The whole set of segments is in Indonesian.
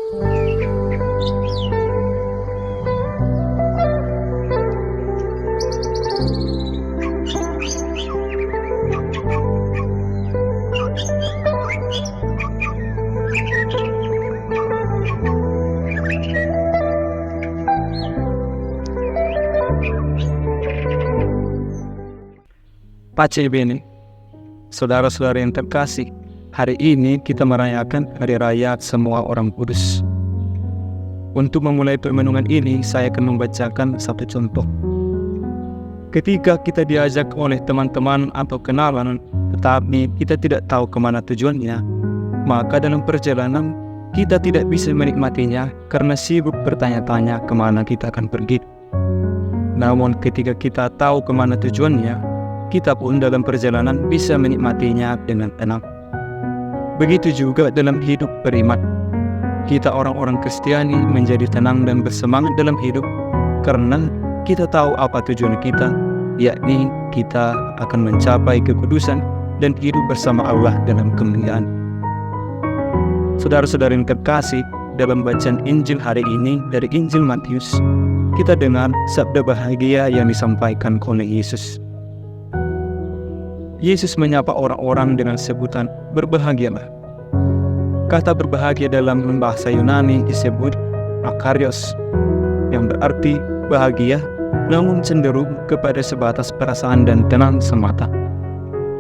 Pace bene, saudara-saudara yang terkasih, hari ini kita merayakan Hari Raya Semua Orang Kudus. Untuk memulai permenungan ini, saya akan membacakan satu contoh. Ketika kita diajak oleh teman-teman atau kenalan, tetapi kita tidak tahu kemana tujuannya, maka dalam perjalanan kita tidak bisa menikmatinya karena sibuk bertanya-tanya kemana kita akan pergi. Namun ketika kita tahu kemana tujuannya, kita pun dalam perjalanan bisa menikmatinya dengan tenang. Begitu juga dalam hidup beriman. Kita orang-orang Kristiani menjadi tenang dan bersemangat dalam hidup karena kita tahu apa tujuan kita, yakni kita akan mencapai kekudusan dan hidup bersama Allah dalam kemuliaan. Saudara-saudara yang terkasih, dalam bacaan Injil hari ini dari Injil Matius, kita dengar sabda bahagia yang disampaikan oleh Yesus. Yesus menyapa orang-orang dengan sebutan berbahagialah. Kata berbahagia dalam bahasa Yunani disebut makarios, yang berarti bahagia, namun cenderung kepada sebatas perasaan dan tenang semata.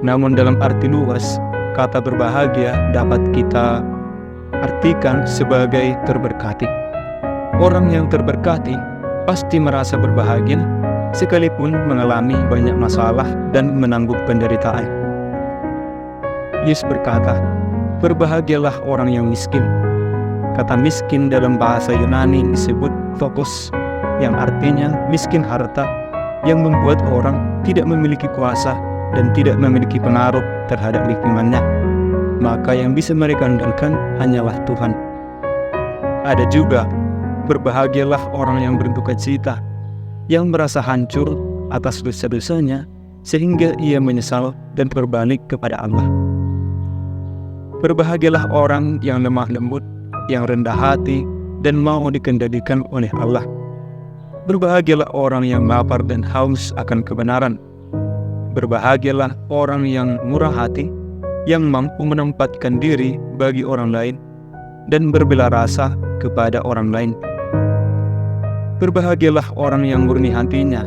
Namun dalam arti luas, kata berbahagia dapat kita artikan sebagai terberkati. Orang yang terberkati pasti merasa berbahagia, sekalipun mengalami banyak masalah dan menanggung penderitaan. Yesus berkata, berbahagialah orang yang miskin. Kata miskin dalam bahasa Yunani disebut phokos, yang artinya miskin harta, yang membuat orang tidak memiliki kuasa dan tidak memiliki pengaruh terhadap lingkungannya. Maka yang bisa mereka andalkan hanyalah Tuhan. Ada juga, berbahagialah orang yang berduka cita, yang merasa hancur atas dosa-dosanya sehingga ia menyesal dan berbalik kepada Allah. Berbahagialah orang yang lemah lembut, yang rendah hati dan mau dikendalikan oleh Allah. Berbahagialah orang yang lapar dan haus akan kebenaran. Berbahagialah orang yang murah hati, yang mampu menempatkan diri bagi orang lain dan berbela rasa kepada orang lain. Berbahagialah orang yang murni hatinya,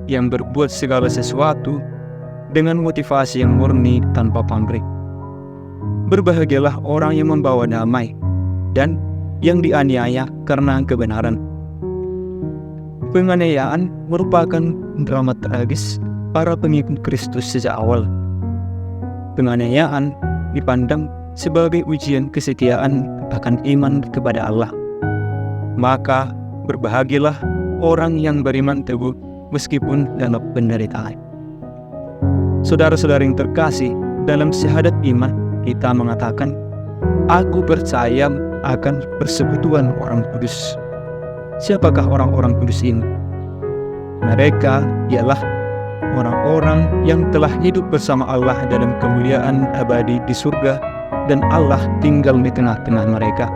yang berbuat segala sesuatu dengan motivasi yang murni tanpa pamrih. Berbahagialah orang yang membawa damai dan yang dianiaya karena kebenaran. Penganiayaan merupakan drama tragis para pengikut Kristus sejak awal. Penganiayaan dipandang sebagai ujian kesetiaan akan iman kepada Allah. Maka berbahagialah orang yang beriman teguh meskipun dalam penderitaan. Saudara-saudara yang terkasih, dalam syahadat iman kita mengatakan, aku percaya akan persekutuan orang kudus. Siapakah orang-orang kudus ini? Mereka ialah orang-orang yang telah hidup bersama Allah dalam kemuliaan abadi di surga dan Allah tinggal di tengah-tengah mereka.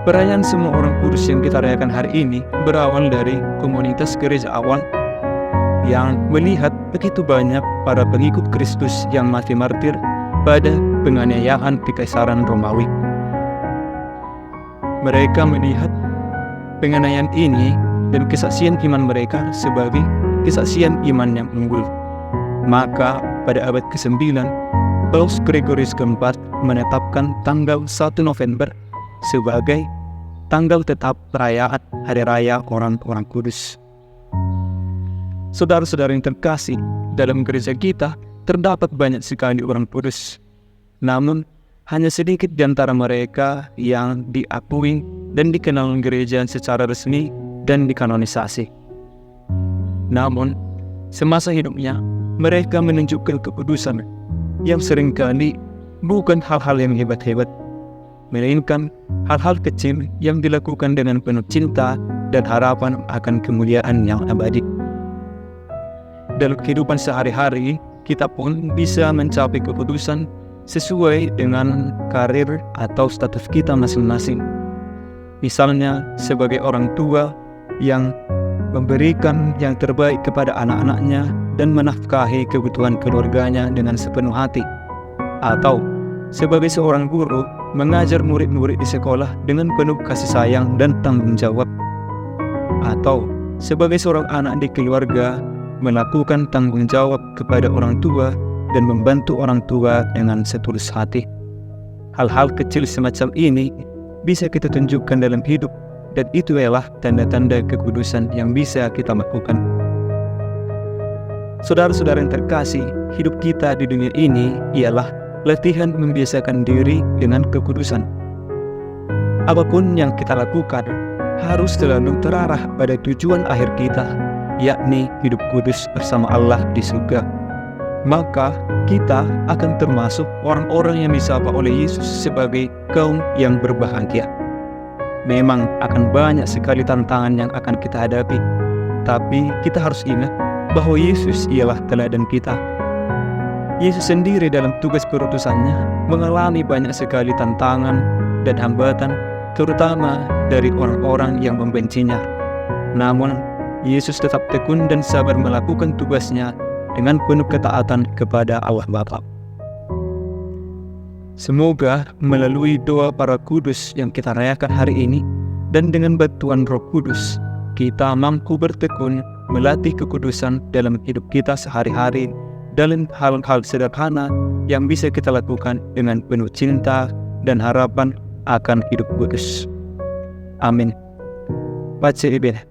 Perayaan Semua Orang Kudus yang kita rayakan hari ini berawal dari komunitas gereja awal yang melihat begitu banyak para pengikut Kristus yang mati martir pada penganiayaan di Kekaisaran Romawi. Mereka melihat penganiayaan ini dan kesaksian iman mereka sebagai kesaksian iman yang unggul. Maka pada abad ke-9, Paus Gregorius keempat menetapkan tanggal 1 November sebagai tanggal tetap perayaan Hari Raya Orang-Orang Kudus. Saudara-saudara yang terkasih, dalam gereja kita terdapat banyak sekali orang kudus. Namun, hanya sedikit di antara mereka yang diakui dan dikenal gereja secara resmi dan dikanonisasi. Namun, semasa hidupnya, mereka menunjukkan kekudusan yang seringkali bukan hal-hal yang hebat-hebat, melainkan hal-hal kecil yang dilakukan dengan penuh cinta dan harapan akan kemuliaan yang abadi. Dalam kehidupan sehari-hari, kita pun bisa mencapai kekudusan sesuai dengan karir atau status kita masing-masing. Misalnya sebagai orang tua yang memberikan yang terbaik kepada anak-anaknya dan menafkahi kebutuhan keluarganya dengan sepenuh hati. Atau sebagai seorang guru mengajar murid-murid di sekolah dengan penuh kasih sayang dan tanggung jawab. Atau sebagai seorang anak di keluarga melakukan tanggung jawab kepada orang tua dan membantu orang tua dengan setulus hati. Hal-hal kecil semacam ini bisa kita tunjukkan dalam hidup, dan itu adalah tanda-tanda kekudusan yang bisa kita lakukan. Saudara-saudara yang terkasih, hidup kita di dunia ini ialah latihan membiasakan diri dengan kekudusan. Apapun yang kita lakukan harus selalu terarah pada tujuan akhir kita, yakni hidup kudus bersama Allah di surga. Maka kita akan termasuk orang-orang yang disapa oleh Yesus sebagai kaum yang berbahagia. Memang akan banyak sekali tantangan yang akan kita hadapi, tapi kita harus ingat bahwa Yesus ialah teladan kita. Yesus sendiri dalam tugas perutusannya mengalami banyak sekali tantangan dan hambatan, terutama dari orang-orang yang membencinya. Namun, Yesus tetap tekun dan sabar melakukan tugasnya dengan penuh ketaatan kepada Allah Bapa. Semoga melalui doa para kudus yang kita rayakan hari ini dan dengan bantuan Roh Kudus, kita mampu bertekun melatih kekudusan dalam hidup kita sehari-hari dalam hal-hal sederhana yang bisa kita lakukan dengan penuh cinta dan harapan akan hidup kudus. Amin. Pace ibn.